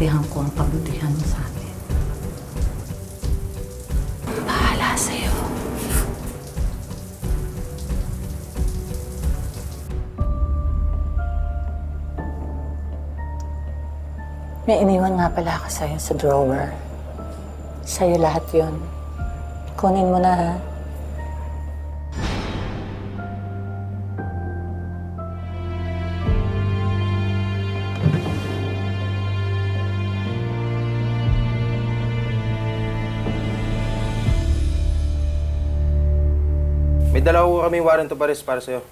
pinagbutihan ko ang kabutihan mo sa akin. Bahala sa'yo. May iniwan nga pala ako sa'yo sa drawer. Sa'yo lahat yun. Kunin mo na, ha? May dala ko kaming warrant of arrest para sa'yo.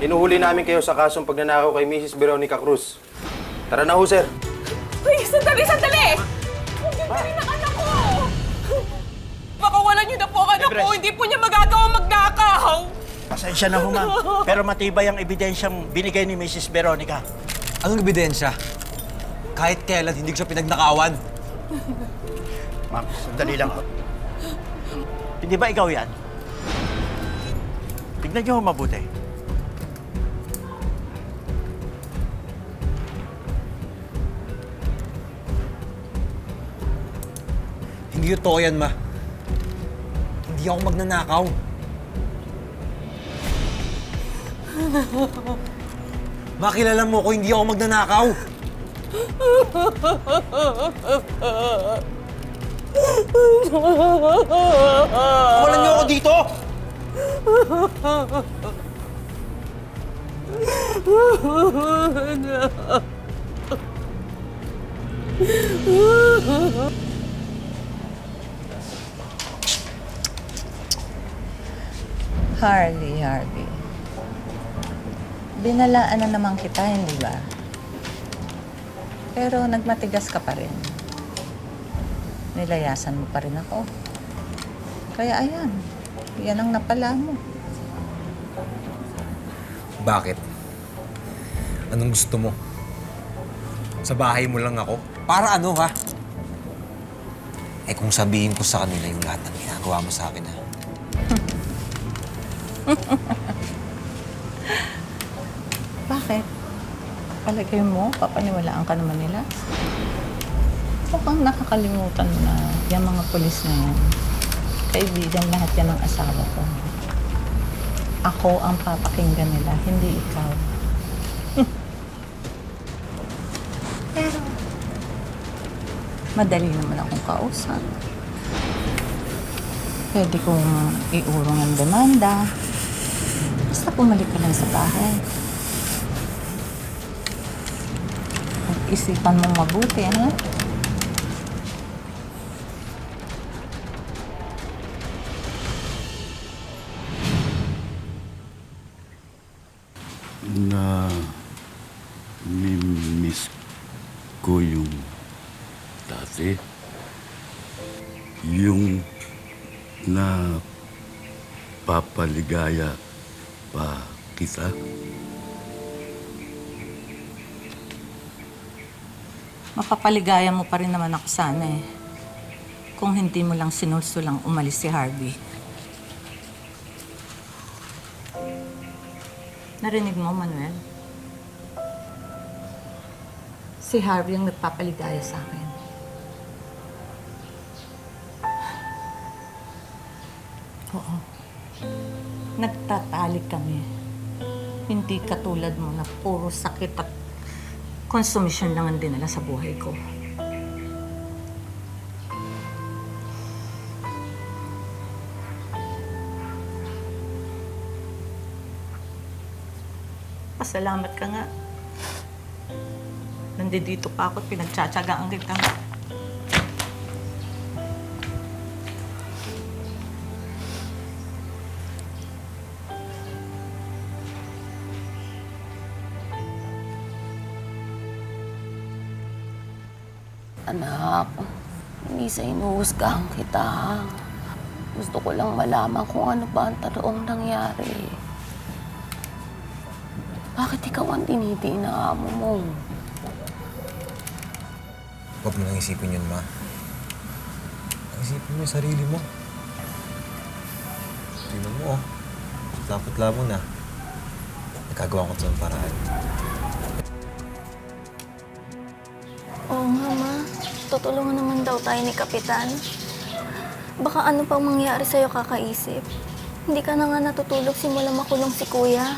Hinuhuli namin kayo sa kasong pagnanakaw kay Mrs. Veronica Cruz. Tara na ho, sir. Uy, sandali, sandali! Ang ganda rin ang anak ko! Pakawalan niyo na po ang anak ko, hindi po niya magagawa magnakaw! Pasensya na ho, ma'am. Pero matibay ang ebidensyang binigay ni Mrs. Veronica. Anong ebidensya? Kahit kailan hindi ko siya pinagnakawan. Ma'am, sandali lang ho. Hindi ba ikaw yan? Tignan niyo ho mabuti. Hindi totoo yan, ma. Hindi ako magnanakaw. Makilala mo ko, hindi ako magnanakaw. Kawalan niyo ako dito! Harvey. Binalaan na naman kita, hindi ba? Pero nagmatigas ka pa rin. Nilayasan mo pa rin ako. Kaya ayan, yan ang napala mo. Bakit? Anong gusto mo? Sa bahay mo lang ako? Para ano, ha? Eh kung sabihin ko sa kanila yung lahat ng ginagawa mo sa akin, ha? Bakit? Palagay mo, papaniwalaan ka naman nila? Mukhang nakakalimutan mo na yung mga pulis na yan. Kaibigan lahat yan ng asawa ko. Ako ang papakinggan nila, hindi ikaw. Pero, madali naman akong kausap. Pwede kong iurong ang demanda. Basta pumalik ka lang sa bahay. Pag-isipan mong mabuti, ha? Na miss ko yung dati. Yung na papaligaya pa kita. Mapapaligaya mo pa rin naman ako sana eh. Kung hindi mo lang sinulsulang umalis si Harvey. Narinig mo, Manuel? Si Harvey ang nagpapaligaya sa akin. Oo. Nagtatalik kami. Hindi katulad mo na puro sakit at konsumisyon lang ang dinala sa buhay ko. Pasalamat ka nga. Nandito pa ako at pinagtsatsagaan kita. Anak, hindi sa inuhusgahan kita. Gusto ko lang malaman kung ano ba ang totoong nangyari. Bakit ikaw ang tiniti na amo mo? Huwag mo nang isipin yun, ma. Isipin mo yung sarili mo. Tingnan mo, oh. Putla-putla mo na. Nagkagawa ko ito ng paraan. Oo nga, ma. Tutulungan naman daw tayo ni Kapitan. Baka ano pang mangyari sa'yo kakaisip. Hindi ka na nga natutulog simula makulong si Kuya.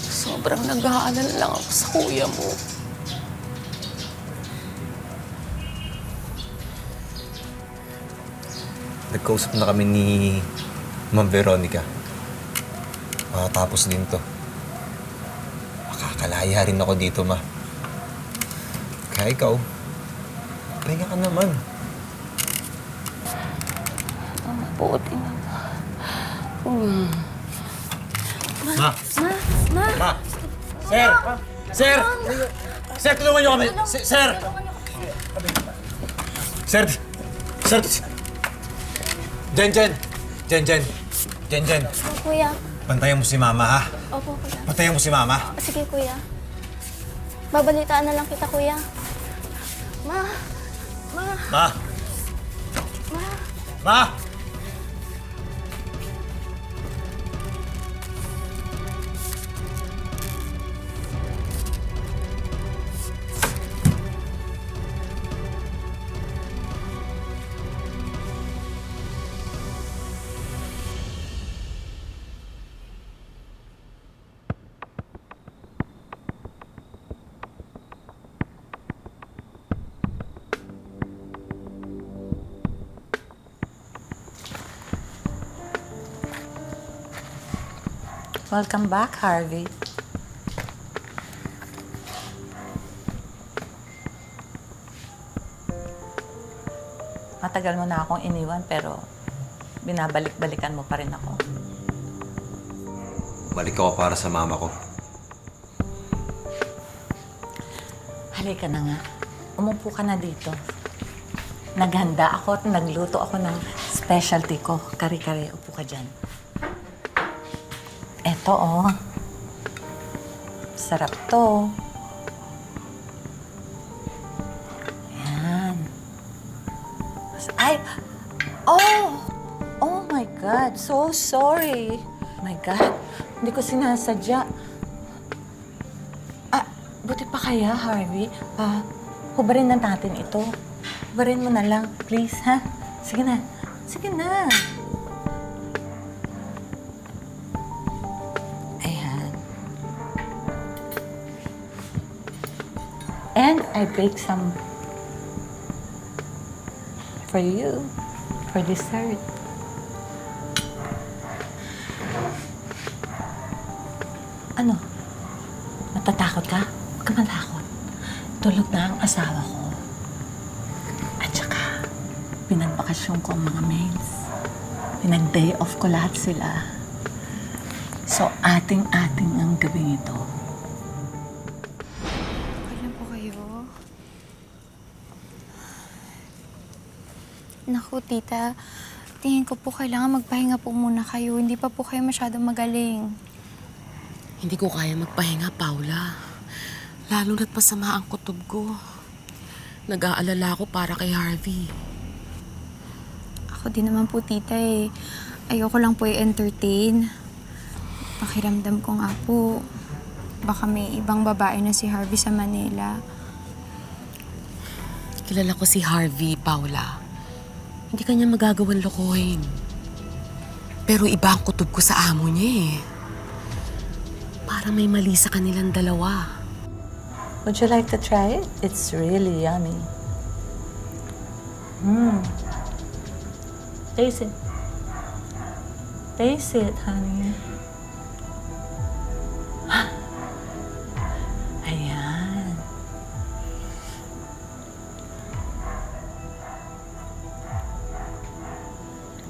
Sobrang nag-aalala lang ako sa kuya mo. Nagkausap na kami ni Ma'am Veronica. Makatapos din to. Makakalaya rin ako dito, Ma. Kaya ikaw, pahinga ka naman. Ang mabuti na. Ma! Ma! Sir! Sir! Sir, tulungan niyo kami! Sir! Sir! Sir! Jen! Opo, Kuya. Bantayan mo si Mama, ha? Opo, Kuya. Bantayan mo si Mama. Sige, Kuya. Babalitaan na lang kita, Kuya. Ma! Ma! Ma! Ma! Welcome back, Harvey. Matagal mo na akong iniwan pero binabalik-balikan mo pa rin ako. Balik ako para sa mama ko. Halika na nga. Umupo ka na dito. Naghanda ako at nagluto ako ng specialty ko. Kare-kare, upo ka dyan. Eto, oh. Sarap to. Yan. Ay! Oh! Oh my God! So sorry! My God! Hindi ko sinasadya. Buti pa kaya, Harvey? Hubarin na natin ito. Hubarin mo na lang, please, ha? Sige na. Sige na. Ayan. And I baked some for you, for dessert. Ano? Matatakot ka? Huwag ka matakot. Tulog na ang asawa ko. At saka, pinagbakasyon ko ang mga maids. Pinag-day off ko lahat sila. So, ating-ating ang gabing ito. Okay lang po kayo. Naku, tita. Tingin ko po kailangan magpahinga po muna kayo. Hindi pa po kayo masyadong magaling. Hindi ko kaya magpahinga, Paula. Lalo na't masama ang kutob ko. Nag-aalala ako para kay Harvey. Ako din naman po, tita eh. Ayoko lang po i-entertain. Pakiramdam ko nga po, baka may ibang babae na si Harvey sa Manila. Kilala ko si Harvey, Paula. Hindi kanya magagawang lokohin. Pero iba ang kutob ko sa amo niya eh. Para may mali sa kanilang dalawa. Would you like to try it? It's really yummy. Taste it. Taste it, honey. Ayan.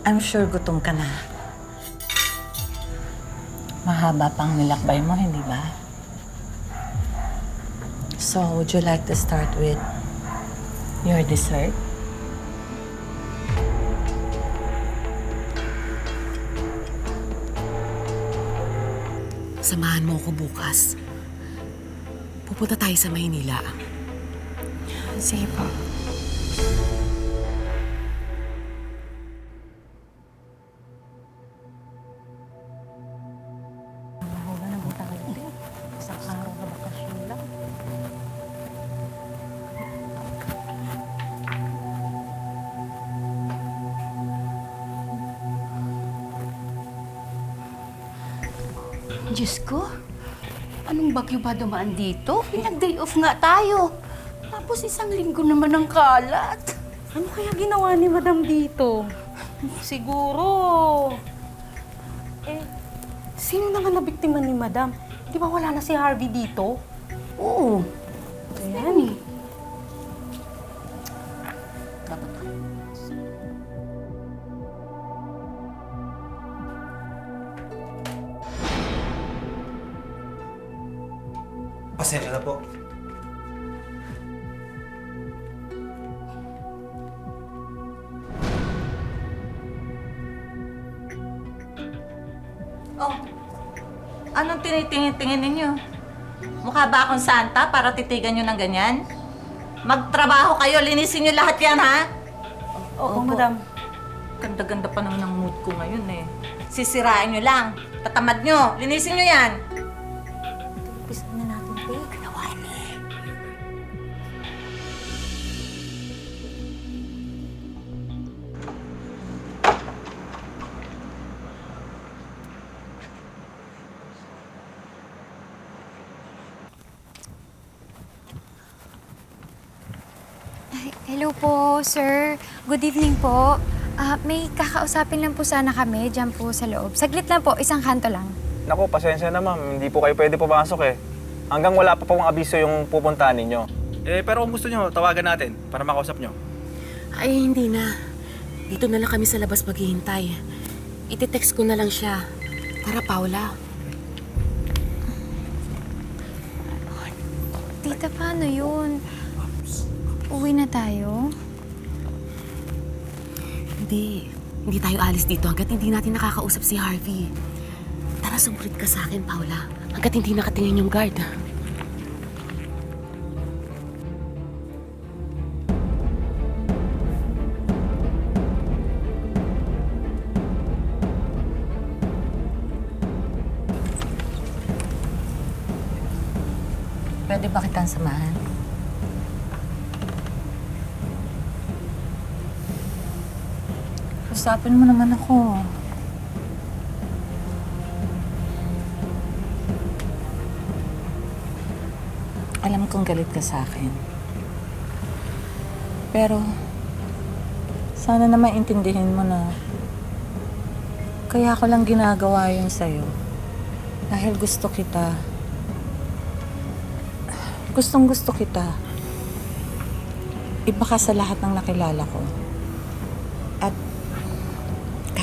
I'm sure gutom ka na. Mahaba pang nilakbay mo, hindi ba? So, would you like to start with your dessert? Samahan mo ako bukas. Pupunta tayo sa Maynila. Sige po. Isang araw na bakasyon lang. Diyos ko, anong bagyo ba dumaan dito? Pinag-day off nga tayo. Tapos 1 linggo naman ang kalat. Ano kaya ginawa ni Madam dito? Siguro... sino na nga nabiktima ni Madam? Di ba wala na si Harvey dito? Oo. Ayan. Pasensya na po. Oh, anong tinitingin-tingin ninyo? Mukha ba akong santa para titigan nyo ng ganyan? Magtrabaho kayo, linisin nyo lahat yan, ha? Oo, Madam. Ganda-ganda pa naman ang mood ko ngayon eh. Sisirain nyo lang. Tatamad nyo. Linisin nyo yan. Umpisa na natin, te. Hello po, sir. Good evening po. May kakausapin lang po sana kami dyan po sa loob. Saglit lang po, isang kanto lang. Naku, pasensya na ma'am. Hindi po kayo pwede pumasok eh. Hanggang wala pa pong abiso yung pupuntahan ninyo. Pero kung gusto nyo, tawagan natin para makausap nyo. Ay, hindi na. Dito na lang kami sa labas maghihintay. Iti-text ko na lang siya. Tara, Paula. Tita, paano yun? Uwi na tayo? Hindi. Hindi tayo alis dito hanggat hindi natin nakakausap si Harvey. Tara, sumurit ka sa akin, Paula. Hanggat hindi nakatingin yung guard. Pwede ba kitang samahan? Usapin mo naman ako. Alam kong galit ka sa akin. Pero, sana naman intindihin mo na kaya ko lang ginagawa yun sa'yo. Dahil gusto kita. Gustong gusto kita. Iba ka sa lahat ng nakilala ko. At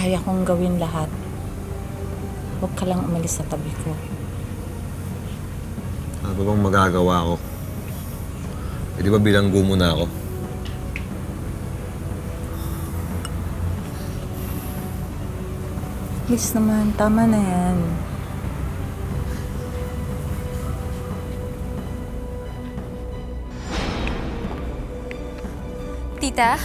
kaya kong gawin lahat. Huwag ka lang umalis sa tabi ko. Ano ba bang magagawa ko? Di ba bilanggo mo na ako? Please naman, tama na yan. Tita?